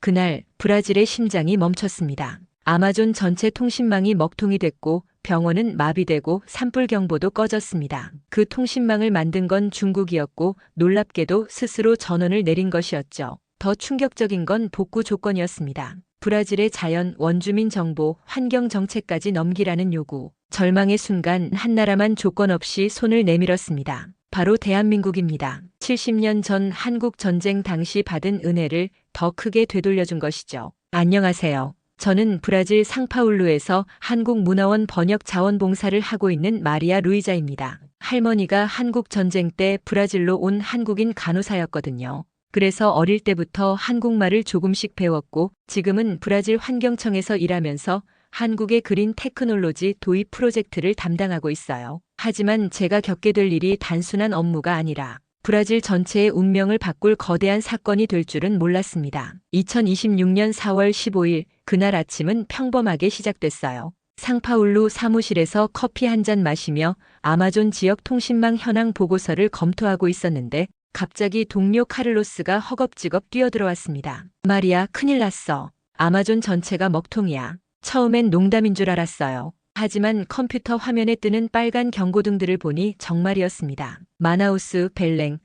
그날 브라질의 심장이 멈췄습니다. 아마존 전체 통신망이 먹통이 됐고 병원은 마비되고 산불 경보도 꺼졌습니다. 그 통신망을 만든 건 중국이었고 놀랍게도 스스로 전원을 내린 것이었죠. 더 충격적인 건 복구 조건이었습니다. 브라질의 자연, 원주민 정보, 환경 정책까지 넘기라는 요구. 절망의 순간 한 나라만 조건 없이 손을 내밀었습니다. 바로 대한민국입니다. 70년 전 한국 전쟁 당시 받은 은혜를 더 크게 되돌려준 것이죠. 안녕하세요. 저는 브라질 상파울루에서 한국문화원 번역 자원봉사를 하고 있는 마리아 루이자입니다. 할머니가 한국 전쟁 때 브라질로 온 한국인 간호사였거든요. 그래서 어릴 때부터 한국말을 조금씩 배웠고 지금은 브라질 환경청에서 일하면서 한국의 그린 테크놀로지 도입 프로젝트를 담당하고 있어요. 하지만 제가 겪게 될 일이 단순한 업무가 아니라 브라질 전체의 운명을 바꿀 거대한 사건이 될 줄은 몰랐습니다. 2026년 4월 15일 그날 아침은 평범하게 시작됐어요. 상파울루 사무실에서 커피 한 잔 마시며 아마존 지역 통신망 현황 보고서를 검토하고 있었는데 갑자기 동료 카를로스가 허겁지겁 뛰어들어왔습니다. 마리아, 큰일 났어. 아마존 전체가 먹통이야. 처음엔 농담인 줄 알았어요. 하지만 컴퓨터 화면에 뜨는 빨간 경고등들을 보니 정말이었습니다. 마나우스, 벨랭,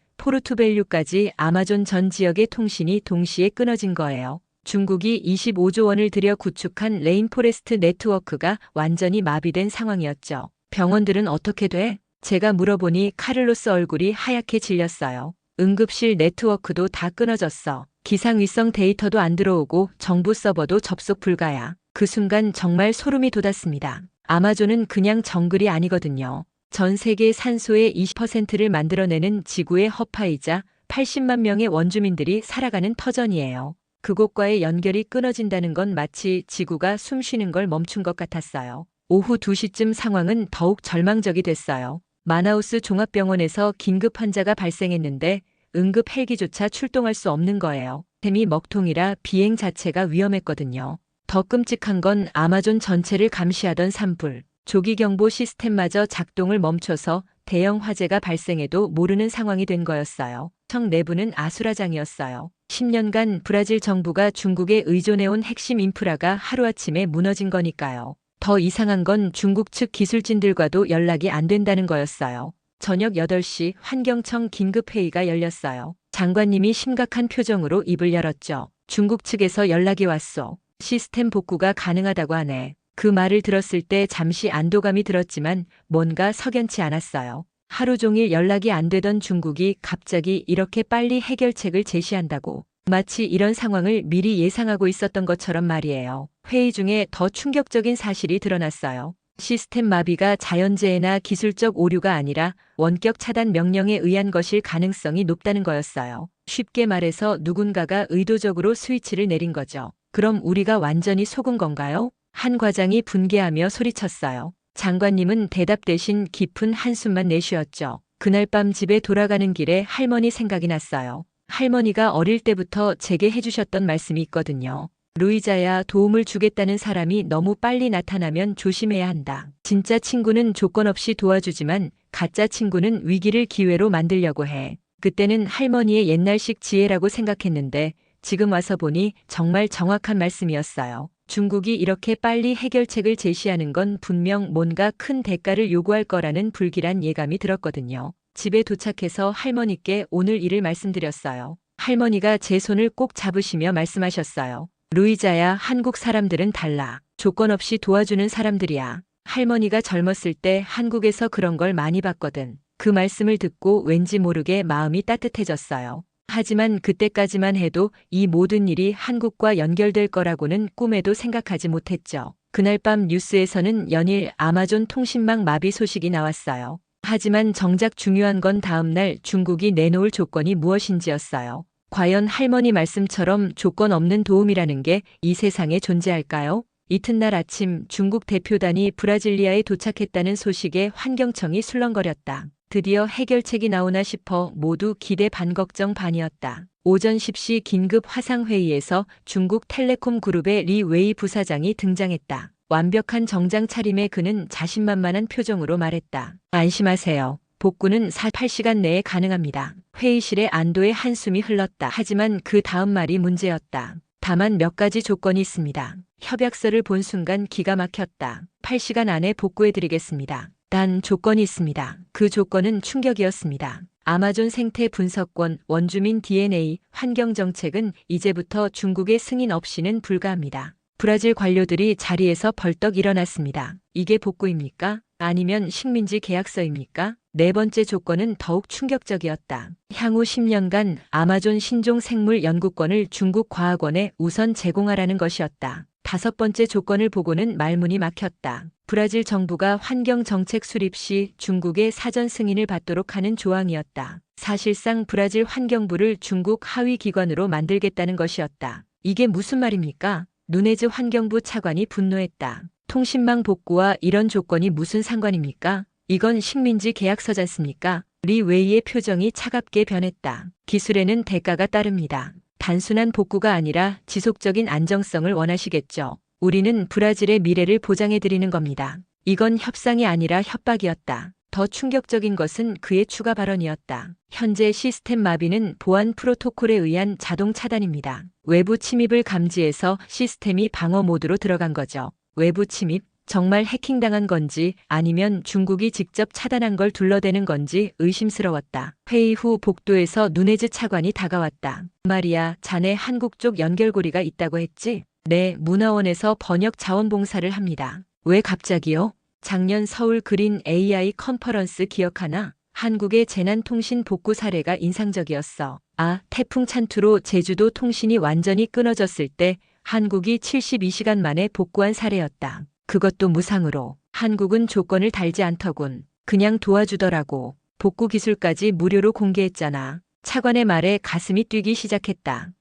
포르투벨류까지 아마존 전 지역의 통신이 동시에 끊어진 거예요. 중국이 25조 원을 들여 구축한 레인포레스트 네트워크가 완전히 마비된 상황이었죠. 병원들은 어떻게 돼? 제가 물어보니 카를로스 얼굴이 하얗게 질렸어요. 응급실 네트워크도 다 끊어졌어. 기상위성 데이터도 안 들어오고 정부 서버도 접속 불가야. 그 순간 정말 소름이 돋았습니다. 아마존은 그냥 정글이 아니거든요. 전 세계 산소의 20%를 만들어내는 지구의 허파이자 80만 명의 원주민들이 살아가는 터전이에요. 그곳과의 연결이 끊어진다는 건 마치 지구가 숨 쉬는 걸 멈춘 것 같았어요. 오후 2시쯤 상황은 더욱 절망적이 됐어요. 마나우스 종합병원에서 긴급 환자가 발생했는데 응급 헬기조차 출동할 수 없는 거예요. 템이 먹통이라 비행 자체가 위험했거든요. 더 끔찍한 건 아마존 전체를 감시하던 산불, 조기경보 시스템마저 작동을 멈춰서 대형 화재가 발생해도 모르는 상황이 된 거였어요. 청 내부는 아수라장이었어요. 10년간 브라질 정부가 중국에 의존해온 핵심 인프라가 하루아침에 무너진 거니까요. 더 이상한 건 중국 측 기술진들과도 연락이 안 된다는 거였어요. 저녁 8시 환경청 긴급회의가 열렸어요. 장관님이 심각한 표정으로 입을 열었죠. 중국 측에서 연락이 왔어. 시스템 복구가 가능하다고 하네. 그 말을 들었을 때 잠시 안도감이 들었지만 뭔가 석연치 않았어요. 하루 종일 연락이 안 되던 중국이 갑자기 이렇게 빨리 해결책을 제시한다고. 마치 이런 상황을 미리 예상하고 있었던 것처럼 말이에요. 회의 중에 더 충격적인 사실이 드러났어요. 시스템 마비가 자연재해나 기술적 오류가 아니라 원격 차단 명령에 의한 것일 가능성이 높다는 거였어요. 쉽게 말해서 누군가가 의도적으로 스위치를 내린 거죠. 그럼 우리가 완전히 속은 건가요? 한 과장이 분개하며 소리쳤어요. 장관님은 대답 대신 깊은 한숨만 내쉬었죠. 그날 밤 집에 돌아가는 길에 할머니 생각이 났어요. 할머니가 어릴 때부터 제게 해주셨던 말씀이 있거든요. 루이자야, 도움을 주겠다는 사람이 너무 빨리 나타나면 조심해야 한다. 진짜 친구는 조건 없이 도와주지만 가짜 친구는 위기를 기회로 만들려고 해. 그때는 할머니의 옛날식 지혜라고 생각했는데 지금 와서 보니 정말 정확한 말씀이었어요. 중국이 이렇게 빨리 해결책을 제시하는 건 분명 뭔가 큰 대가를 요구할 거라는 불길한 예감이 들었거든요. 집에 도착해서 할머니께 오늘 일을 말씀드렸어요. 할머니가 제 손을 꼭 잡으시며 말씀하셨어요. 루이자야, 한국 사람들은 달라. 조건 없이 도와주는 사람들이야. 할머니가 젊었을 때 한국에서 그런 걸 많이 봤거든. 그 말씀을 듣고 왠지 모르게 마음이 따뜻해졌어요. 하지만 그때까지만 해도 이 모든 일이 한국과 연결될 거라고는 꿈에도 생각하지 못했죠. 그날 밤 뉴스에서는 연일 아마존 통신망 마비 소식이 나왔어요. 하지만 정작 중요한 건 다음날 중국이 내놓을 조건이 무엇인지였어요. 과연 할머니 말씀처럼 조건 없는 도움이라는 게 이 세상에 존재할까요? 이튿날 아침 중국 대표단이 브라질리아에 도착했다는 소식에 환경청이 술렁거렸다. 드디어 해결책이 나오나 싶어 모두 기대 반 걱정 반이었다. 오전 10시 긴급 화상회의에서 중국 텔레콤 그룹의 리 웨이 부사장이 등장했다. 완벽한 정장 차림의 그는 자신만만한 표정으로 말했다. 안심하세요. 복구는 48시간 내에 가능합니다. 회의실에 안도의 한숨이 흘렀다. 하지만 그 다음 말이 문제였다. 다만 몇 가지 조건이 있습니다. 협약서를 본 순간 기가 막혔다. 8시간 안에 복구해드리겠습니다. 단 조건이 있습니다. 그 조건은 충격이었습니다. 아마존 생태 분석권, 원주민 DNA, 환경정책은 이제부터 중국의 승인 없이는 불가합니다. 브라질 관료들이 자리에서 벌떡 일어났습니다. 이게 복구입니까? 아니면 식민지 계약서입니까? 네 번째 조건은 더욱 충격적이었다. 향후 10년간 아마존 신종 생물 연구권을 중국 과학원에 우선 제공하라는 것이었다. 다섯 번째 조건을 보고는 말문이 막혔다. 브라질 정부가 환경 정책 수립 시 중국의 사전 승인을 받도록 하는 조항이었다. 사실상 브라질 환경부를 중국 하위 기관으로 만들겠다는 것이었다. 이게 무슨 말입니까? 누네즈 환경부 차관이 분노했다. 통신망 복구와 이런 조건이 무슨 상관입니까? 이건 식민지 계약서잖습니까? 리 웨이의 표정이 차갑게 변했다. 기술에는 대가가 따릅니다. 단순한 복구가 아니라 지속적인 안정성을 원하시겠죠. 우리는 브라질의 미래를 보장해드리는 겁니다. 이건 협상이 아니라 협박이었다. 더 충격적인 것은 그의 추가 발언이었다. 현재 시스템 마비는 보안 프로토콜에 의한 자동 차단입니다. 외부 침입을 감지해서 시스템이 방어 모드로 들어간 거죠. 외부 침입? 정말 해킹당한 건지 아니면 중국이 직접 차단한 걸 둘러대는 건지 의심스러웠다. 회의 후 복도에서 누네즈 차관이 다가왔다. 마리아, 자네 한국 쪽 연결고리가 있다고 했지? 네, 문화원에서 번역 자원봉사를 합니다. 왜 갑자기요? 작년 서울 그린 AI 컨퍼런스 기억하나? 한국의 재난통신 복구 사례가 인상적이었어. 아, 태풍 찬투로 제주도 통신이 완전히 끊어졌을 때 한국이 72시간 만에 복구한 사례였다. 그것도 무상으로. 한국은 조건을 달지 않더군. 그냥 도와주더라고. 복구 기술까지 무료로 공개했잖아. 차관의 말에 가슴이 뛰기 시작했다.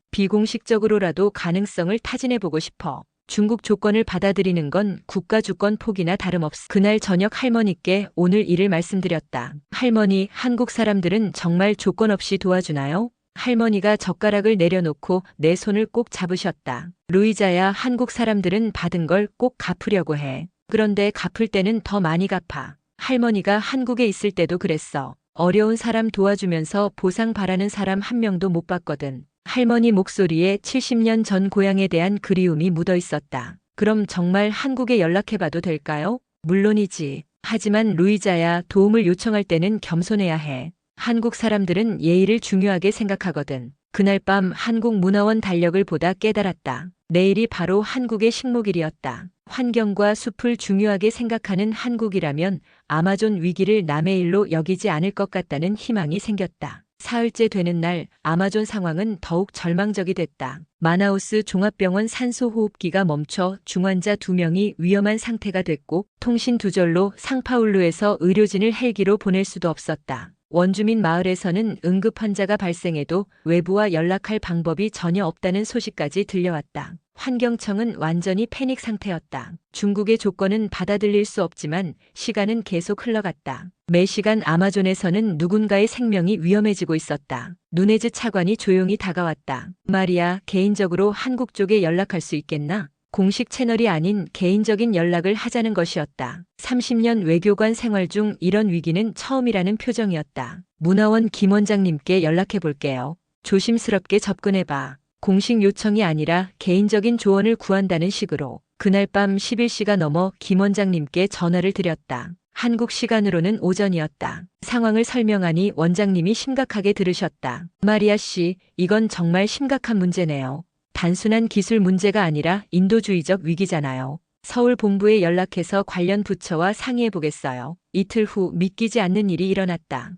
비공식적으로라도 가능성을 타진해보고 싶어. 중국 조건을 받아들이는 건 국가 주권 포기나 다름없어. 그날 저녁 할머니께 오늘 일을 말씀드렸다. 할머니, 한국 사람들은 정말 조건 없이 도와주나요? 할머니가 젓가락을 내려놓고 내 손을 꼭 잡으셨다. 루이자야, 한국 사람들은 받은 걸 꼭 갚으려고 해. 그런데 갚을 때는 더 많이 갚아. 할머니가 한국에 있을 때도 그랬어. 어려운 사람 도와주면서 보상 바라는 사람 한 명도 못 봤거든. 할머니 목소리에 70년 전 고향에 대한 그리움이 묻어 있었다. 그럼 정말 한국에 연락해봐도 될까요? 물론이지. 하지만 루이자야, 도움을 요청할 때는 겸손해야 해. 한국 사람들은 예의를 중요하게 생각하거든. 그날 밤 한국문화원 달력을 보다 깨달았다. 내일이 바로 한국의 식목일이었다. 환경과 숲을 중요하게 생각하는 한국이라면 아마존 위기를 남의 일로 여기지 않을 것 같다는 희망이 생겼다. 사흘째 되는 날 아마존 상황은 더욱 절망적이 됐다. 마나우스 종합병원 산소호흡기가 멈춰 중환자 2명이 위험한 상태가 됐고 통신 두절로 상파울루에서 의료진을 헬기로 보낼 수도 없었다. 원주민 마을에서는 응급 환자가 발생해도 외부와 연락할 방법이 전혀 없다는 소식까지 들려왔다. 환경청은 완전히 패닉 상태였다. 중국의 조건은 받아들일 수 없지만 시간은 계속 흘러갔다. 매시간 아마존에서는 누군가의 생명이 위험해지고 있었다. 누네즈 차관이 조용히 다가왔다. 마리아, 개인적으로 한국 쪽에 연락할 수 있겠나? 공식 채널이 아닌 개인적인 연락을 하자는 것이었다. 30년 외교관 생활 중 이런 위기는 처음이라는 표정이었다. 문화원 김 원장님께 연락해 볼게요. 조심스럽게 접근해봐. 공식 요청이 아니라 개인적인 조언을 구한다는 식으로. 그날 밤 11시가 넘어 김 원장님께 전화를 드렸다. 한국 시간으로는 오전이었다. 상황을 설명하니 원장님이 심각하게 들으셨다. 마리아 씨, 이건 정말 심각한 문제네요. 단순한 기술 문제가 아니라 인도주의적 위기잖아요. 서울 본부에 연락해서 관련 부처와 상의해 보겠어요. 이틀 후 믿기지 않는 일이 일어났다.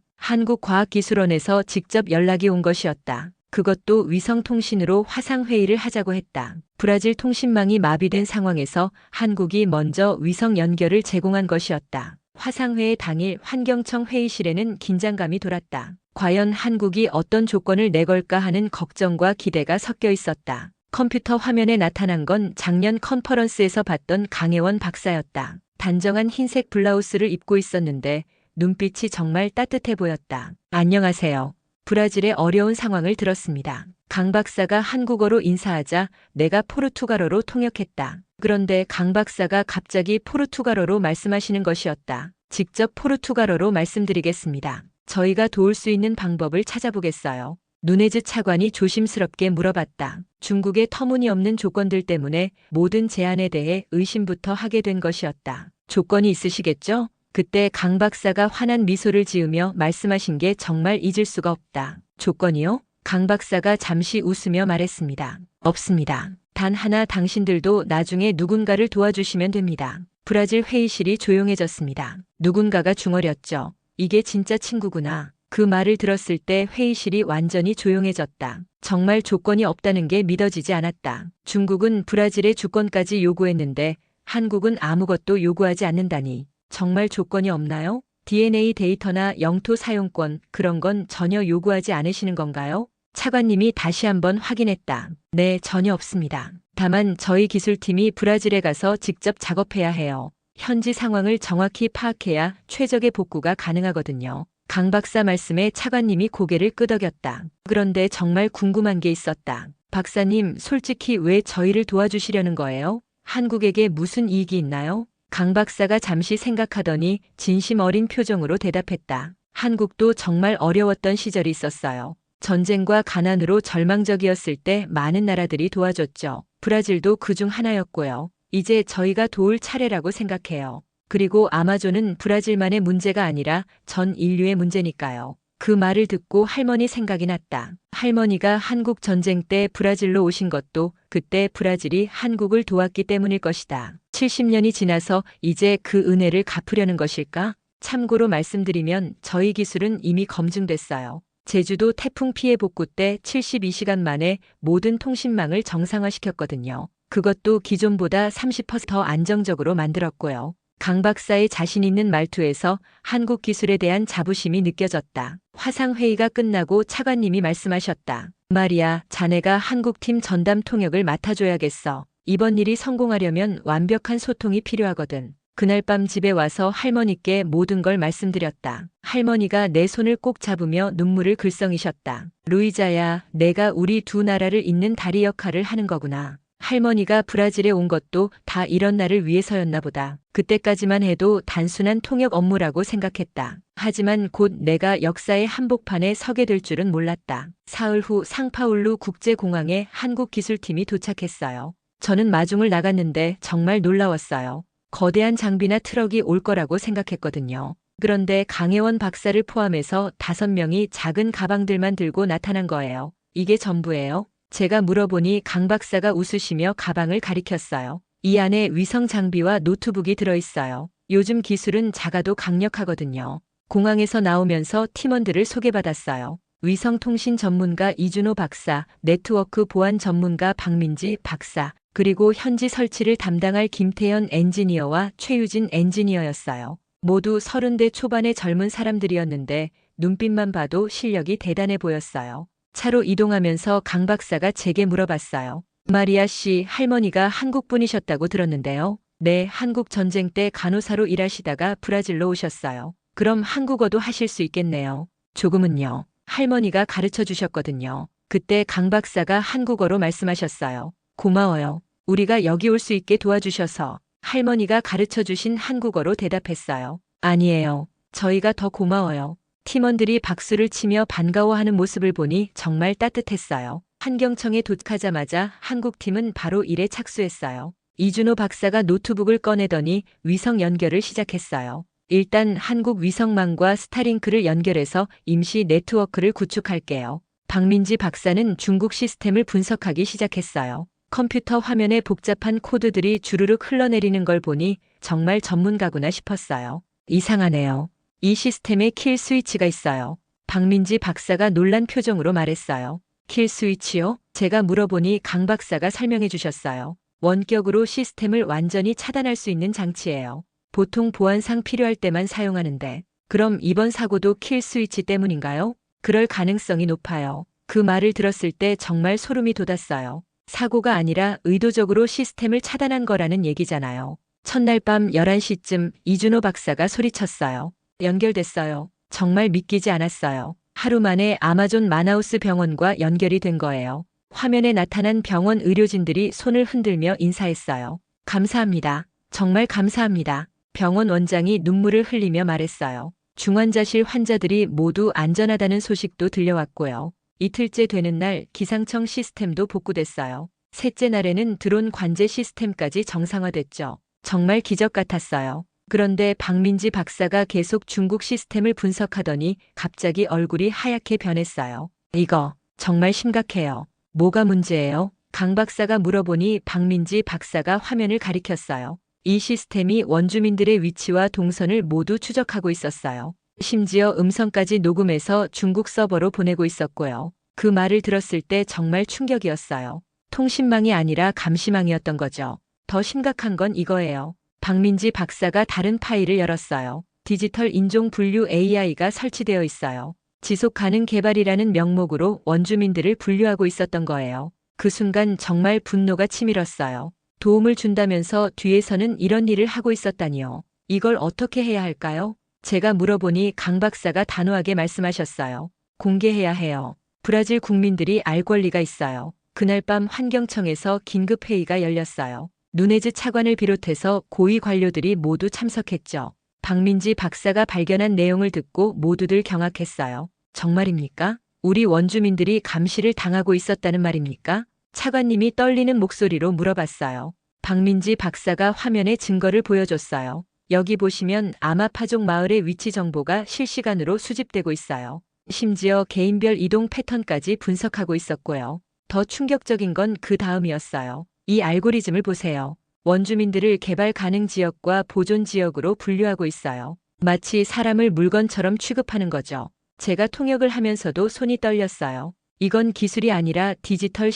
한국과학기술원에서 직접 연락이 온 것이었다. 그것도 위성통신으로 화상회의를 하자고 했다. 브라질 통신망이 마비된 상황에서 한국이 먼저 위성 연결을 제공한 것이었다. 화상회의 당일 환경청 회의실에는 긴장감이 돌았다. 과연 한국이 어떤 조건을 내걸까 하는 걱정과 기대가 섞여 있었다. 컴퓨터 화면에 나타난 건 작년 컨퍼런스에서 봤던 강혜원 박사였다. 단정한 흰색 블라우스를 입고 있었는데 눈빛이 정말 따뜻해 보였다. 안녕하세요. 브라질의 어려운 상황을 들었습니다. 강 박사가 한국어로 인사하자 내가 포르투갈어로 통역했다. 그런데 강 박사가 갑자기 포르투갈어로 말씀하시는 것이었다. 직접 포르투갈어로 말씀드리겠습니다. 저희가 도울 수 있는 방법을 찾아보겠어요. 누네즈 차관이 조심스럽게 물어봤다. 중국의 터무니없는 조건들 때문에 모든 제안에 대해 의심부터 하게 된 것이었다. 조건이 있으시겠죠? 그때 강 박사가 환한 미소를 지으며 말씀하신 게 정말 잊을 수가 없다. 조건이요? 강 박사가 잠시 웃으며 말했습니다. 없습니다. 단 하나 당신들도 나중에 누군가를 도와주시면 됩니다. 브라질 회의실이 조용해졌습니다. 누군가가 중얼였죠. 이게 진짜 친구구나. 그 말을 들었을 때 회의실이 완전히 조용해졌다. 정말 조건이 없다는 게 믿어지지 않았다. 중국은 브라질의 주권까지 요구했는데 한국은 아무것도 요구하지 않는다니. 정말 조건이 없나요? DNA 데이터나 영토 사용권 그런 건 전혀 요구하지 않으시는 건가요? 차관님이 다시 한번 확인했다. 네, 전혀 없습니다. 다만 저희 기술팀이 브라질에 가서 직접 작업해야 해요. 현지 상황을 정확히 파악해야 최적의 복구가 가능하거든요. 강 박사 말씀에 차관님이 고개를 끄덕였다. 그런데 정말 궁금한 게 있었다. 박사님, 솔직히 왜 저희를 도와주시려는 거예요? 한국에게 무슨 이익이 있나요? 강 박사가 잠시 생각하더니 진심 어린 표정으로 대답했다. 한국도 정말 어려웠던 시절이 있었어요. 전쟁과 가난으로 절망적이었을 때 많은 나라들이 도와줬죠. 브라질도 그중 하나였고요. 이제 저희가 도울 차례라고 생각해요. 그리고 아마존은 브라질만의 문제가 아니라 전 인류의 문제니까요. 그 말을 듣고 할머니 생각이 났다. 할머니가 한국 전쟁 때 브라질로 오신 것도 그때 브라질이 한국을 도왔기 때문일 것이다. 70년이 지나서 이제 그 은혜를 갚으려는 것일까? 참고로 말씀드리면 저희 기술은 이미 검증됐어요. 제주도 태풍 피해 복구 때 72시간 만에 모든 통신망을 정상화시켰거든요. 그것도 기존보다 30%더 안정적으로 만들었고요. 강 박사의 자신 있는 말투에서 한국 기술에 대한 자부심이 느껴졌다. 화상회의가 끝나고 차관님이 말씀하셨다. 마리아, 자네가 한국팀 전담 통역을 맡아줘야겠어. 이번 일이 성공하려면 완벽한 소통이 필요하거든. 그날 밤 집에 와서 할머니께 모든 걸 말씀드렸다. 할머니가 내 손을 꼭 잡으며 눈물을 글썽이셨다. 루이자야, 내가 우리 두 나라를 잇는 다리 역할을 하는 거구나. 할머니가 브라질에 온 것도 다 이런 날을 위해서였나 보다. 그때까지만 해도 단순한 통역 업무라고 생각했다. 하지만 곧 내가 역사의 한복판에 서게 될 줄은 몰랐다. 사흘 후 상파울루 국제공항에 한국 기술팀이 도착했어요. 저는 마중을 나갔는데 정말 놀라웠어요. 거대한 장비나 트럭이 올 거라고 생각했거든요. 그런데 강혜원 박사를 포함해서 5명이 작은 가방들만 들고 나타난 거예요. 이게 전부예요? 제가 물어보니 강 박사가 웃으시며 가방을 가리켰어요. 이 안에 위성 장비와 노트북이 들어있어요. 요즘 기술은 작아도 강력하거든요. 공항에서 나오면서 팀원들을 소개받았어요. 위성통신 전문가 이준호 박사, 네트워크 보안 전문가 박민지 박사, 그리고 현지 설치를 담당할 김태현 엔지니어와 최유진 엔지니어였어요. 모두 30대 초반의 젊은 사람들이었는데 눈빛만 봐도 실력이 대단해 보였어요. 차로 이동하면서 강 박사가 제게 물어봤어요. 마리아 씨, 할머니가 한국 분이셨다고 들었는데요. 네, 한국 전쟁 때 간호사로 일하시다가 브라질로 오셨어요. 그럼 한국어도 하실 수 있겠네요. 조금은요. 할머니가 가르쳐 주셨거든요. 그때 강 박사가 한국어로 말씀하셨어요. 고마워요. 우리가 여기 올 수 있게 도와주셔서. 할머니가 가르쳐 주신 한국어로 대답했어요. 아니에요. 저희가 더 고마워요. 팀원들이 박수를 치며 반가워하는 모습을 보니 정말 따뜻했어요. 환경청에 도착하자마자 한국팀은 바로 일에 착수했어요. 이준호 박사가 노트북을 꺼내더니 위성 연결을 시작했어요. 일단 한국 위성망과 스타링크를 연결해서 임시 네트워크를 구축할게요. 박민지 박사는 중국 시스템을 분석하기 시작했어요. 컴퓨터 화면에 복잡한 코드들이 주르륵 흘러내리는 걸 보니 정말 전문가구나 싶었어요. 이상하네요. 이 시스템에 킬 스위치가 있어요. 박민지 박사가 놀란 표정으로 말했어요. 킬 스위치요? 제가 물어보니 강 박사가 설명해 주셨어요. 원격으로 시스템을 완전히 차단할 수 있는 장치예요. 보통 보안상 필요할 때만 사용하는데. 그럼 이번 사고도 킬 스위치 때문인가요? 그럴 가능성이 높아요. 그 말을 들었을 때 정말 소름이 돋았어요. 사고가 아니라 의도적으로 시스템을 차단한 거라는 얘기잖아요. 첫날 밤 11시쯤 이준호 박사가 소리쳤어요. 연결됐어요. 정말 믿기지 않았어요. 하루 만에 아마존 마나우스 병원과 연결이 된 거예요. 화면에 나타난 병원 의료진들이 손을 흔들며 인사했어요. 감사합니다. 정말 감사합니다. 병원 원장이 눈물을 흘리며 말했어요. 중환자실 환자들이 모두 안전하다는 소식도 들려왔고요. 이틀째 되는 날 기상청 시스템도 복구됐어요. 셋째 날에는 드론 관제 시스템까지 정상화됐죠. 정말 기적 같았어요. 그런데 박민지 박사가 계속 중국 시스템을 분석하더니 갑자기 얼굴이 하얗게 변했어요. 이거 정말 심각해요. 뭐가 문제예요? 강 박사가 물어보니 박민지 박사가 화면을 가리켰어요. 이 시스템이 원주민들의 위치와 동선을 모두 추적하고 있었어요. 심지어 음성까지 녹음해서 중국 서버로 보내고 있었고요. 그 말을 들었을 때 정말 충격이었어요. 통신망이 아니라 감시망이었던 거죠. 더 심각한 건 이거예요. 박민지 박사가 다른 파일을 열었어요. 디지털 인종 분류 AI가 설치되어 있어요. 지속 가능 개발이라는 명목으로 원주민들을 분류하고 있었던 거예요. 그 순간 정말 분노가 치밀었어요. 도움을 준다면서 뒤에서는 이런 일을 하고 있었다니요. 이걸 어떻게 해야 할까요? 제가 물어보니 강 박사가 단호하게 말씀하셨어요. 공개해야 해요. 브라질 국민들이 알 권리가 있어요. 그날 밤 환경청에서 긴급회의가 열렸어요. 누네즈 차관을 비롯해서 고위 관료들이 모두 참석했죠. 박민지 박사가 발견한 내용을 듣고 모두들 경악했어요. 정말입니까? 우리 원주민들이 감시를 당하고 있었다는 말입니까? 차관님이 떨리는 목소리로 물어봤어요. 박민지 박사가 화면에 증거를 보여줬어요. 여기 보시면 아마파족 마을의 위치 정보가 실시간으로 수집되고 있어요. 심지어 개인별 이동 패턴까지 분석하고 있었고요. 더 충격적인 건 그 다음이었어요. 이 알고리즘을 보세요. 원주민들을 개발 가능 지역과 보존 지역으로 분류하고 있어요. 마치 사람을 물건처럼 취급하는 거죠. 제가 통역을 하면서도 손이 떨렸어요. 이건 기술이 아니라 디지털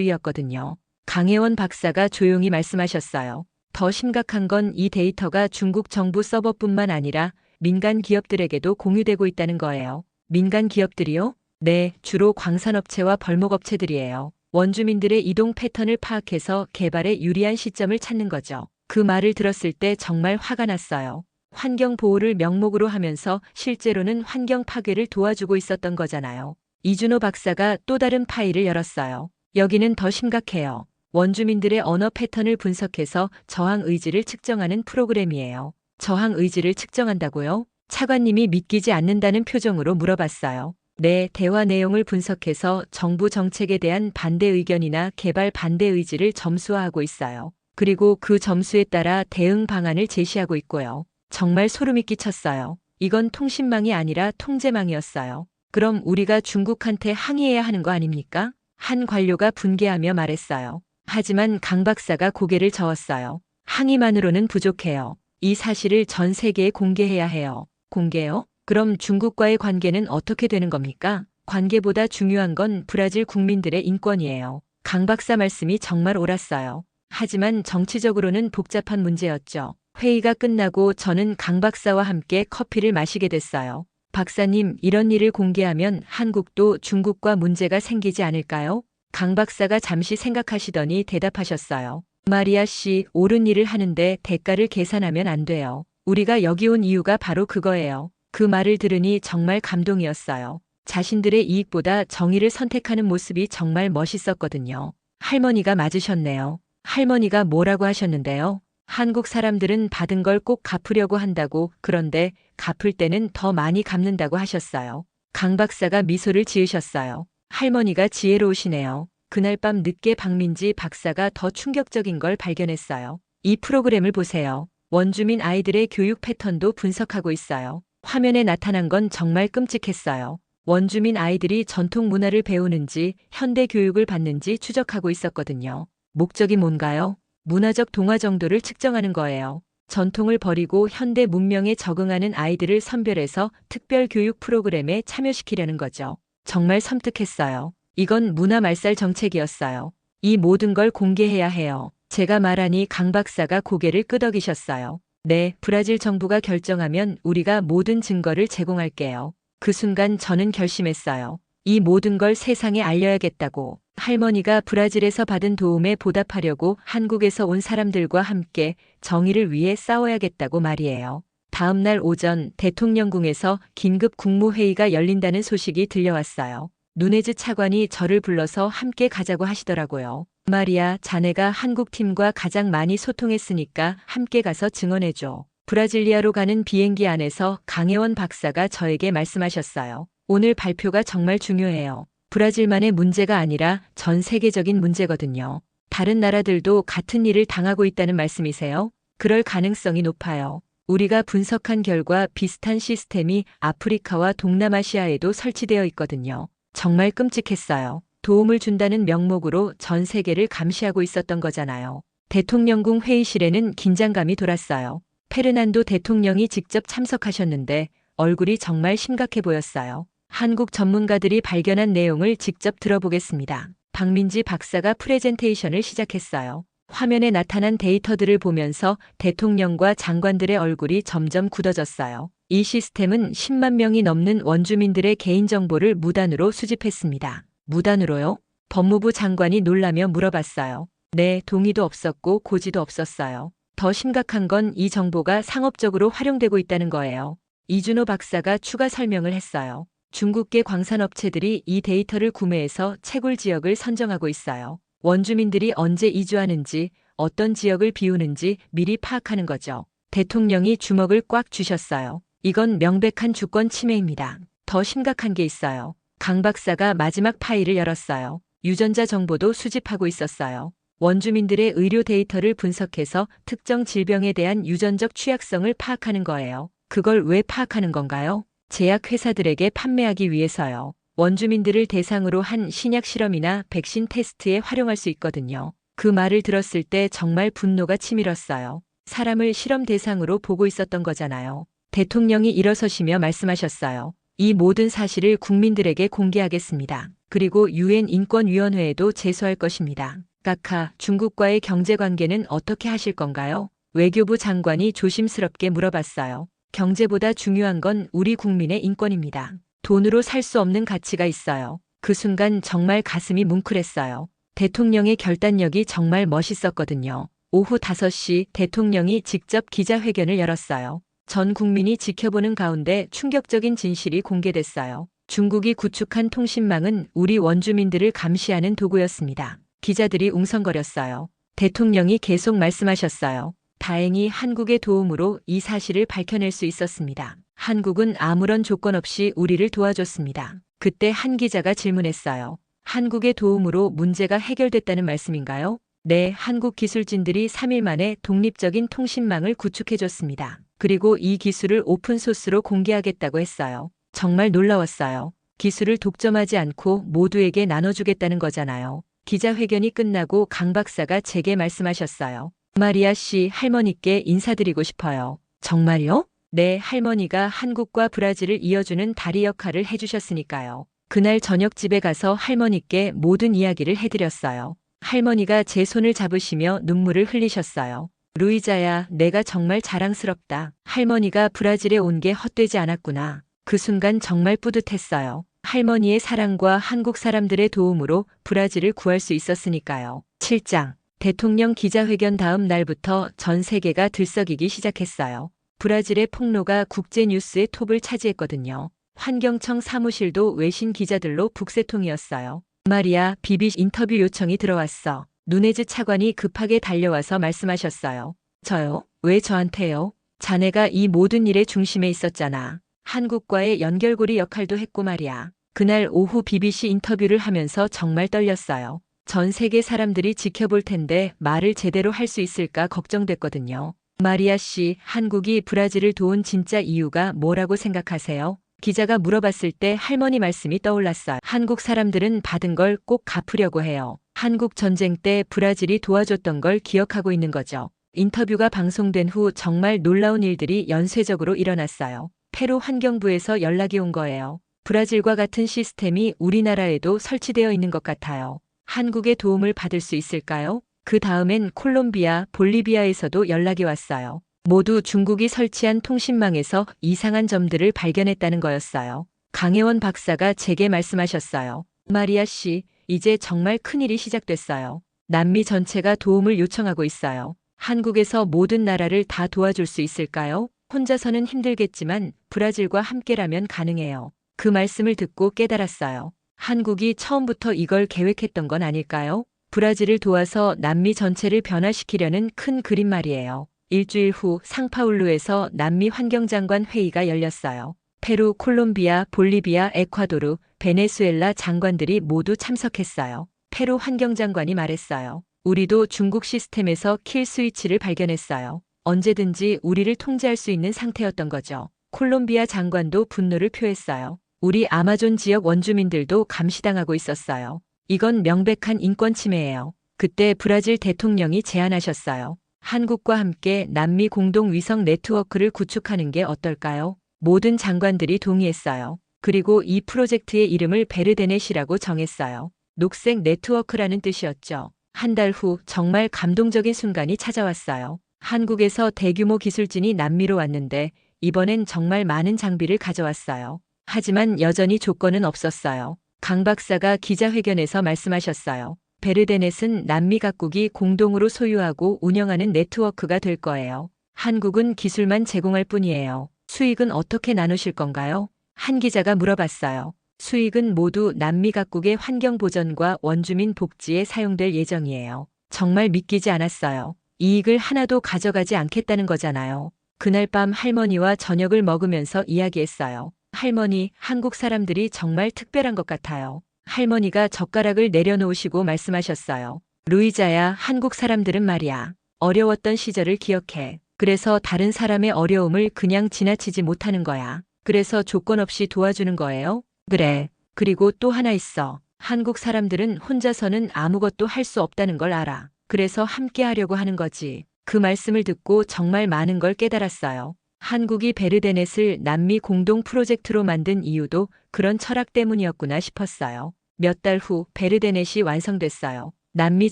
식민주의였거든요. 강혜원 박사가 조용히 말씀하셨어요. 더 심각한 건 이 데이터가 중국 정부 서버뿐만 아니라 민간 기업들에게도 공유되고 있다는 거예요. 민간 기업들이요? 네, 주로 광산업체와 벌목업체들이에요. 원주민들의 이동 패턴을 파악해서 개발에 유리한 시점을 찾는 거죠. 그 말을 들었을 때 정말 화가 났어요. 환경 보호를 명목으로 하면서 실제로는 환경 파괴를 도와주고 있었던 거잖아요. 이준호 박사가 또 다른 파일을 열었어요. 여기는 더 심각해요. 원주민들의 언어 패턴을 분석해서 저항 의지를 측정하는 프로그램이에요. 저항 의지를 측정한다고요? 차관님이 믿기지 않는다는 표정으로 물어봤어요. 네, 대화 내용을 분석해서 정부 정책에 대한 반대 의견이나 개발 반대 의지를 점수화하고 있어요. 그리고 그 점수에 따라 대응 방안을 제시하고 있고요. 정말 소름이 끼쳤어요. 이건 통신망이 아니라 통제망이었어요. 그럼 우리가 중국한테 항의해야 하는 거 아닙니까? 한 관료가 분개하며 말했어요. 하지만 강 박사가 고개를 저었어요. 항의만으로는 부족해요. 이 사실을 전 세계에 공개해야 해요. 공개요? 그럼 중국과의 관계는 어떻게 되는 겁니까? 관계보다 중요한 건 브라질 국민들의 인권이에요. 강 박사 말씀이 정말 옳았어요. 하지만 정치적으로는 복잡한 문제였죠. 회의가 끝나고 저는 강 박사와 함께 커피를 마시게 됐어요. 박사님, 이런 일을 공개하면 한국도 중국과 문제가 생기지 않을까요? 강 박사가 잠시 생각하시더니 대답하셨어요. 마리아 씨, 옳은 일을 하는데 대가를 계산하면 안 돼요. 우리가 여기 온 이유가 바로 그거예요. 그 말을 들으니 정말 감동이었어요. 자신들의 이익보다 정의를 선택하는 모습이 정말 멋있었거든요. 할머니가 맞으셨네요. 할머니가 뭐라고 하셨는데요? 한국 사람들은 받은 걸 꼭 갚으려고 한다고, 그런데 갚을 때는 더 많이 갚는다고 하셨어요. 강 박사가 미소를 지으셨어요. 할머니가 지혜로우시네요. 그날 밤 늦게 박민지 박사가 더 충격적인 걸 발견했어요. 이 프로그램을 보세요. 원주민 아이들의 교육 패턴도 분석하고 있어요. 화면에 나타난 건 정말 끔찍했어요. 원주민 아이들이 전통 문화를 배우는지 현대 교육을 받는지 추적하고 있었거든요. 목적이 뭔가요? 문화적 동화 정도를 측정하는 거예요. 전통을 버리고 현대 문명에 적응하는 아이들을 선별해서 특별 교육 프로그램에 참여시키려는 거죠. 정말 섬뜩했어요. 이건 문화 말살 정책이었어요. 이 모든 걸 공개해야 해요. 제가 말하니 강 박사가 고개를 끄덕이셨어요. 네, 브라질 정부가 결정하면 우리가 모든 증거를 제공할게요. 그 순간 저는 결심했어요. 이 모든 걸 세상에 알려야겠다고. 할머니가 브라질에서 받은 도움에 보답하려고 한국에서 온 사람들과 함께 정의를 위해 싸워야겠다고 말이에요. 다음 날 오전 대통령궁에서 긴급 국무회의가 열린다는 소식이 들려왔어요. 누네즈 차관이 저를 불러서 함께 가자고 하시더라고요. 마리아, 자네가 한국 팀과 가장 많이 소통했으니까 함께 가서 증언해줘. 브라질리아로 가는 비행기 안에서 강혜원 박사가 저에게 말씀하셨어요. 오늘 발표가 정말 중요해요. 브라질만의 문제가 아니라 전 세계적인 문제거든요. 다른 나라들도 같은 일을 당하고 있다는 말씀이세요? 그럴 가능성이 높아요. 우리가 분석한 결과 비슷한 시스템이 아프리카와 동남아시아에도 설치되어 있거든요. 정말 끔찍했어요. 도움을 준다는 명목으로 전 세계를 감시하고 있었던 거잖아요. 대통령궁 회의실에는 긴장감이 돌았어요. 페르난도 대통령이 직접 참석하셨는데 얼굴이 정말 심각해 보였어요. 한국 전문가들이 발견한 내용을 직접 들어보겠습니다. 박민지 박사가 프레젠테이션을 시작했어요. 화면에 나타난 데이터들을 보면서 대통령과 장관들의 얼굴이 점점 굳어졌어요. 이 시스템은 10만 명이 넘는 원주민들의 개인정보를 무단으로 수집했습니다. 무단으로요? 법무부 장관이 놀라며 물어봤어요. 네, 동의도 없었고 고지도 없었어요. 더 심각한 건 이 정보가 상업적으로 활용되고 있다는 거예요. 이준호 박사가 추가 설명을 했어요. 중국계 광산업체들이 이 데이터를 구매해서 채굴 지역을 선정하고 있어요. 원주민들이 언제 이주하는지, 어떤 지역을 비우는지 미리 파악하는 거죠. 대통령이 주먹을 꽉 쥐셨어요. 이건 명백한 주권 침해입니다. 더 심각한 게 있어요. 강 박사가 마지막 파일을 열었어요. 유전자 정보도 수집하고 있었어요. 원주민들의 의료 데이터를 분석해서 특정 질병에 대한 유전적 취약성을 파악하는 거예요. 그걸 왜 파악하는 건가요? 제약회사들에게 판매하기 위해서요. 원주민들을 대상으로 한 신약 실험이나 백신 테스트에 활용할 수 있거든요. 그 말을 들었을 때 정말 분노가 치밀었어요. 사람을 실험 대상으로 보고 있었던 거잖아요. 대통령이 일어서시며 말씀하셨어요. 이 모든 사실을 국민들에게 공개하겠습니다. 그리고 유엔 인권위원회에도 제소할 것입니다. 카카, 중국과의 경제관계는 어떻게 하실 건가요? 외교부 장관이 조심스럽게 물어봤어요. 경제보다 중요한 건 우리 국민의 인권입니다. 돈으로 살 수 없는 가치가 있어요. 그 순간 정말 가슴이 뭉클했어요. 대통령의 결단력이 정말 멋있었거든요. 오후 5시 대통령이 직접 기자회견을 열었어요. 전 국민이 지켜보는 가운데 충격적인 진실이 공개됐어요. 중국이 구축한 통신망은 우리 원주민들을 감시하는 도구였습니다. 기자들이 웅성거렸어요. 대통령이 계속 말씀하셨어요. 다행히 한국의 도움으로 이 사실을 밝혀낼 수 있었습니다. 한국은 아무런 조건 없이 우리를 도와줬습니다. 그때 한 기자가 질문했어요. 한국의 도움으로 문제가 해결됐다는 말씀인가요? 네, 한국 기술진들이 3일 만에 독립적인 통신망을 구축해줬습니다. 그리고 이 기술을 오픈소스로 공개하겠다고 했어요. 정말 놀라웠어요. 기술을 독점하지 않고 모두에게 나눠주겠다는 거잖아요. 기자회견이 끝나고 강 박사가 제게 말씀하셨어요. 마리아 씨, 할머니께 인사드리고 싶어요. 정말요? 네, 할머니가 한국과 브라질을 이어주는 다리 역할을 해주셨으니까요. 그날 저녁 집에 가서 할머니께 모든 이야기를 해드렸어요. 할머니가 제 손을 잡으시며 눈물을 흘리셨어요. 루이자야, 내가 정말 자랑스럽다. 할머니가 브라질에 온 게 헛되지 않았구나. 그 순간 정말 뿌듯했어요. 할머니의 사랑과 한국 사람들의 도움으로 브라질을 구할 수 있었으니까요. 7장. 대통령 기자회견 다음 날부터 전 세계가 들썩이기 시작했어요. 브라질의 폭로가 국제뉴스의 톱을 차지했거든요. 환경청 사무실도 외신 기자들로 북새통이었어요. 마리아, BBC 인터뷰 요청이 들어왔어. 누네즈 차관이 급하게 달려와서 말씀하셨어요. 저요? 왜 저한테요? 자네가 이 모든 일의 중심에 있었잖아. 한국과의 연결고리 역할도 했고 말이야. 그날 오후 BBC 인터뷰를 하면서 정말 떨렸어요. 전 세계 사람들이 지켜볼 텐데 말을 제대로 할 수 있을까 걱정됐거든요. 마리아 씨, 한국이 브라질을 도운 진짜 이유가 뭐라고 생각하세요? 기자가 물어봤을 때 할머니 말씀이 떠올랐어요. 한국 사람들은 받은 걸 꼭 갚으려고 해요. 한국 전쟁 때 브라질이 도와줬던 걸 기억하고 있는 거죠. 인터뷰가 방송된 후 정말 놀라운 일들이 연쇄적으로 일어났어요. 페루 환경부에서 연락이 온 거예요. 브라질과 같은 시스템이 우리나라에도 설치되어 있는 것 같아요. 한국의 도움을 받을 수 있을까요? 그 다음엔 콜롬비아, 볼리비아에서도 연락이 왔어요. 모두 중국이 설치한 통신망에서 이상한 점들을 발견했다는 거였어요. 강혜원 박사가 제게 말씀하셨어요. 마리아 씨, 이제 정말 큰일이 시작됐어요. 남미 전체가 도움을 요청하고 있어요. 한국에서 모든 나라를 다 도와줄 수 있을까요? 혼자서는 힘들겠지만 브라질과 함께라면 가능해요. 그 말씀을 듣고 깨달았어요. 한국이 처음부터 이걸 계획했던 건 아닐까요? 브라질을 도와서 남미 전체를 변화시키려는 큰 그림 말이에요. 일주일 후 상파울루에서 남미 환경장관 회의가 열렸어요. 페루, 콜롬비아, 볼리비아, 에콰도르, 베네수엘라 장관들이 모두 참석했어요. 페루 환경장관이 말했어요. 우리도 중국 시스템에서 킬 스위치를 발견했어요. 언제든지 우리를 통제할 수 있는 상태였던 거죠. 콜롬비아 장관도 분노를 표했어요. 우리 아마존 지역 원주민들도 감시당하고 있었어요. 이건 명백한 인권 침해예요. 그때 브라질 대통령이 제안하셨어요. 한국과 함께 남미 공동 위성 네트워크를 구축하는 게 어떨까요? 모든 장관들이 동의했어요. 그리고 이 프로젝트의 이름을 베르데넷이라고 정했어요. 녹색 네트워크라는 뜻이었죠. 한 달 후 정말 감동적인 순간이 찾아왔어요. 한국에서 대규모 기술진이 남미로 왔는데 이번엔 정말 많은 장비를 가져왔어요. 하지만 여전히 조건은 없었어요. 강 박사가 기자회견에서 말씀하셨어요. 베르데넷은 남미 각국이 공동으로 소유하고 운영하는 네트워크가 될 거예요. 한국은 기술만 제공할 뿐이에요. 수익은 어떻게 나누실 건가요? 한 기자가 물어봤어요. 수익은 모두 남미 각국의 환경 보전과 원주민 복지에 사용될 예정이에요. 정말 믿기지 않았어요. 이익을 하나도 가져가지 않겠다는 거잖아요. 그날 밤 할머니와 저녁을 먹으면서 이야기했어요. 할머니, 한국 사람들이 정말 특별한 것 같아요. 할머니가 젓가락을 내려놓으시고 말씀하셨어요. 루이자야, 한국 사람들은 말이야. 어려웠던 시절을 기억해. 그래서 다른 사람의 어려움을 그냥 지나치지 못하는 거야. 그래서 조건 없이 도와주는 거예요? 그래. 그리고 또 하나 있어. 한국 사람들은 혼자서는 아무것도 할 수 없다는 걸 알아. 그래서 함께 하려고 하는 거지. 그 말씀을 듣고 정말 많은 걸 깨달았어요. 한국이 베르데넷을 남미 공동 프로젝트로 만든 이유도 그런 철학 때문이었구나 싶었어요. 몇 달 후 베르데넷이 완성됐어요. 남미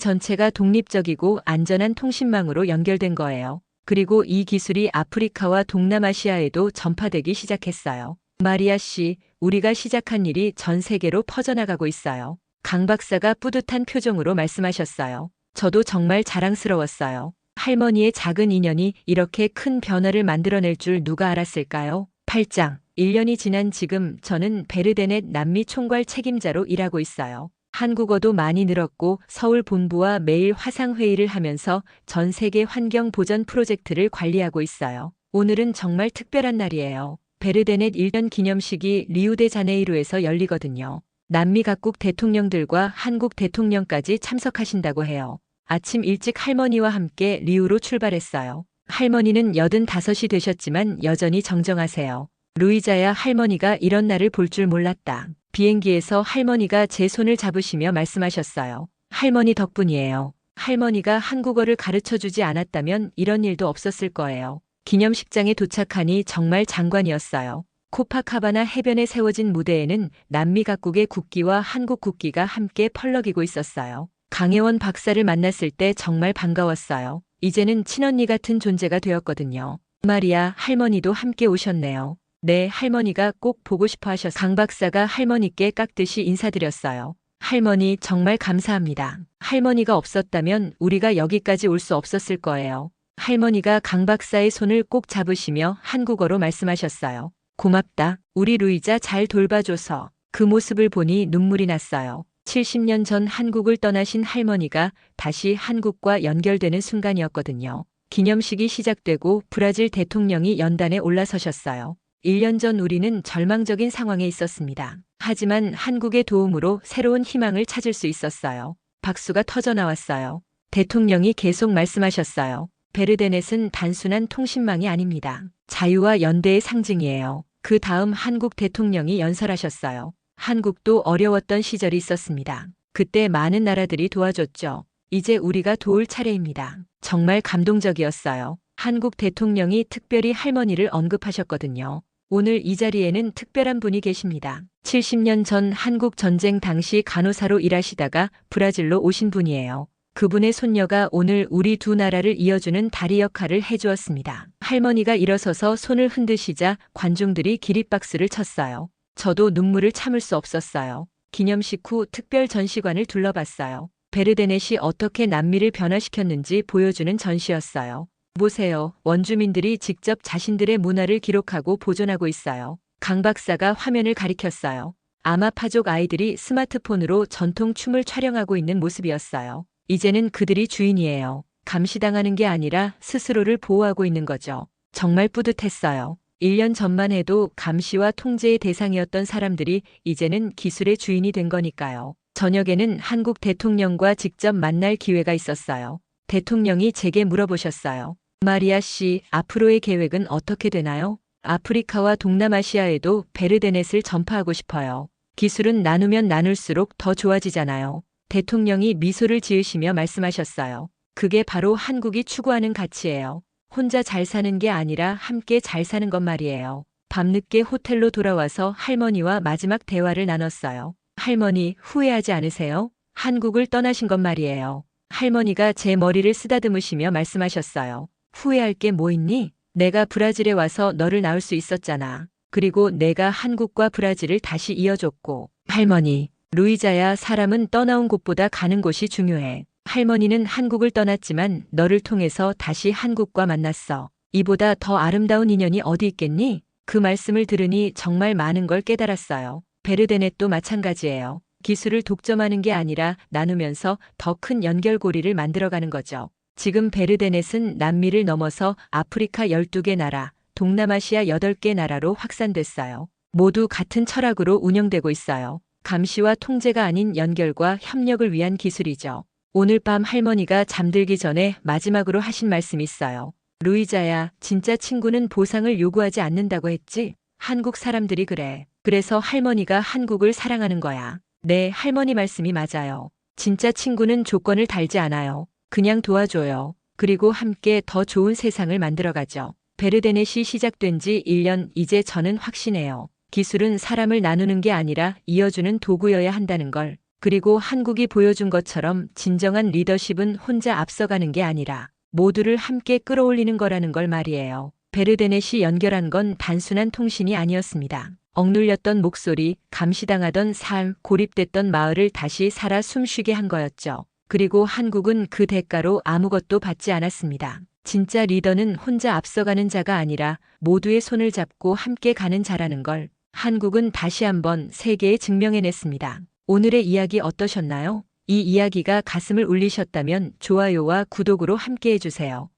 전체가 독립적이고 안전한 통신망으로 연결된 거예요. 그리고 이 기술이 아프리카와 동남아시아에도 전파되기 시작했어요. 마리아 씨, 우리가 시작한 일이 전 세계로 퍼져나가고 있어요. 강 박사가 뿌듯한 표정으로 말씀하셨어요. 저도 정말 자랑스러웠어요. 할머니의 작은 인연이 이렇게 큰 변화를 만들어낼 줄 누가 알았을까요? 8장. 1년이 지난 지금 저는 베르데넷 남미 총괄 책임자로 일하고 있어요. 한국어도 많이 늘었고 서울 본부와 매일 화상회의를 하면서 전 세계 환경 보전 프로젝트를 관리하고 있어요. 오늘은 정말 특별한 날이에요. 베르데넷 1년 기념식이 리우데자네이루에서 열리거든요. 남미 각국 대통령들과 한국 대통령까지 참석하신다고 해요. 아침 일찍 할머니와 함께 리우로 출발했어요. 할머니는 85이 되셨지만 여전히 정정하세요. 루이자야, 할머니가 이런 날을 볼 줄 몰랐다. 비행기에서 할머니가 제 손을 잡으시며 말씀하셨어요. 할머니 덕분이에요. 할머니가 한국어를 가르쳐주지 않았다면 이런 일도 없었을 거예요. 기념식장에 도착하니 정말 장관이었어요. 코파카바나 해변에 세워진 무대에는 남미 각국의 국기와 한국 국기가 함께 펄럭이고 있었어요. 강혜원 박사를 만났을 때 정말 반가웠어요. 이제는 친언니 같은 존재가 되었거든요. 마리아, 할머니도 함께 오셨네요. 네, 할머니가 꼭 보고 싶어 하셔서 강 박사가 할머니께 깍듯이 인사드렸어요. 할머니, 정말 감사합니다. 할머니가 없었다면 우리가 여기까지 올 수 없었을 거예요. 할머니가 강 박사의 손을 꼭 잡으시며 한국어로 말씀하셨어요. 고맙다. 우리 루이자 잘 돌봐줘서. 그 모습을 보니 눈물이 났어요. 70년 전 한국을 떠나신 할머니가 다시 한국과 연결되는 순간이었거든요. 기념식이 시작되고 브라질 대통령이 연단에 올라서셨어요. 1년 전 우리는 절망적인 상황에 있었습니다. 하지만 한국의 도움으로 새로운 희망을 찾을 수 있었어요. 박수가 터져 나왔어요. 대통령이 계속 말씀하셨어요. 베르데넷은 단순한 통신망이 아닙니다. 자유와 연대의 상징이에요. 그 다음 한국 대통령이 연설하셨어요. 한국도 어려웠던 시절이 있었습니다. 그때 많은 나라들이 도와줬죠. 이제 우리가 도울 차례입니다. 정말 감동적이었어요. 한국 대통령이 특별히 할머니를 언급하셨거든요. 오늘 이 자리에는 특별한 분이 계십니다. 70년 전 한국 전쟁 당시 간호사로 일하시다가 브라질로 오신 분이에요. 그분의 손녀가 오늘 우리 두 나라를 이어주는 다리 역할을 해주었습니다. 할머니가 일어서서 손을 흔드시자 관중들이 기립박수를 쳤어요. 저도 눈물을 참을 수 없었어요. 기념식 후 특별 전시관을 둘러봤어요. 베르데넷이 어떻게 남미를 변화시켰는지 보여주는 전시였어요. 보세요. 원주민들이 직접 자신들의 문화를 기록하고 보존하고 있어요. 강 박사가 화면을 가리켰어요. 아마파족 아이들이 스마트폰으로 전통 춤을 촬영하고 있는 모습이었어요. 이제는 그들이 주인이에요. 감시당하는 게 아니라 스스로를 보호하고 있는 거죠. 정말 뿌듯했어요. 1년 전만 해도 감시와 통제의 대상이었던 사람들이 이제는 기술의 주인이 된 거니까요. 저녁에는 한국 대통령과 직접 만날 기회가 있었어요. 대통령이 제게 물어보셨어요. 마리아 씨, 앞으로의 계획은 어떻게 되나요? 아프리카와 동남아시아에도 베르데넷을 전파하고 싶어요. 기술은 나누면 나눌수록 더 좋아지잖아요. 대통령이 미소를 지으시며 말씀하셨어요. 그게 바로 한국이 추구하는 가치예요. 혼자 잘 사는 게 아니라 함께 잘 사는 것 말이에요. 밤늦게 호텔로 돌아와서 할머니와 마지막 대화를 나눴어요. 할머니, 후회하지 않으세요? 한국을 떠나신 것 말이에요. 할머니가 제 머리를 쓰다듬으시며 말씀하셨어요. 후회할 게 뭐 있니? 내가 브라질에 와서 너를 낳을 수 있었잖아. 그리고 내가 한국과 브라질을 다시 이어줬고. 할머니, 루이자야, 사람은 떠나온 곳보다 가는 곳이 중요해. 할머니는 한국을 떠났지만 너를 통해서 다시 한국과 만났어. 이보다 더 아름다운 인연이 어디 있겠니? 그 말씀을 들으니 정말 많은 걸 깨달았어요. 베르데넷도 마찬가지예요. 기술을 독점하는 게 아니라 나누면서 더 큰 연결고리를 만들어가는 거죠. 지금 베르데넷은 남미를 넘어서 아프리카 12개 나라, 동남아시아 8개 나라로 확산됐어요. 모두 같은 철학으로 운영되고 있어요. 감시와 통제가 아닌 연결과 협력을 위한 기술이죠. 오늘 밤 할머니가 잠들기 전에 마지막으로 하신 말씀이 있어요. 루이자야, 진짜 친구는 보상을 요구하지 않는다고 했지? 한국 사람들이 그래. 그래서 할머니가 한국을 사랑하는 거야. 네, 할머니 말씀이 맞아요. 진짜 친구는 조건을 달지 않아요. 그냥 도와줘요. 그리고 함께 더 좋은 세상을 만들어가죠. 베르데넷이 시작된 지 1년, 이제 저는 확신해요. 기술은 사람을 나누는 게 아니라 이어주는 도구여야 한다는 걸. 그리고 한국이 보여준 것처럼 진정한 리더십은 혼자 앞서가는 게 아니라 모두를 함께 끌어올리는 거라는 걸 말이에요. 베르데넷이 연결한 건 단순한 통신이 아니었습니다. 억눌렸던 목소리, 감시당하던 삶, 고립됐던 마을을 다시 살아 숨쉬게 한 거였죠. 그리고 한국은 그 대가로 아무것도 받지 않았습니다. 진짜 리더는 혼자 앞서가는 자가 아니라 모두의 손을 잡고 함께 가는 자라는 걸 한국은 다시 한번 세계에 증명해냈습니다. 오늘의 이야기 어떠셨나요? 이 이야기가 가슴을 울리셨다면 좋아요와 구독으로 함께 해주세요.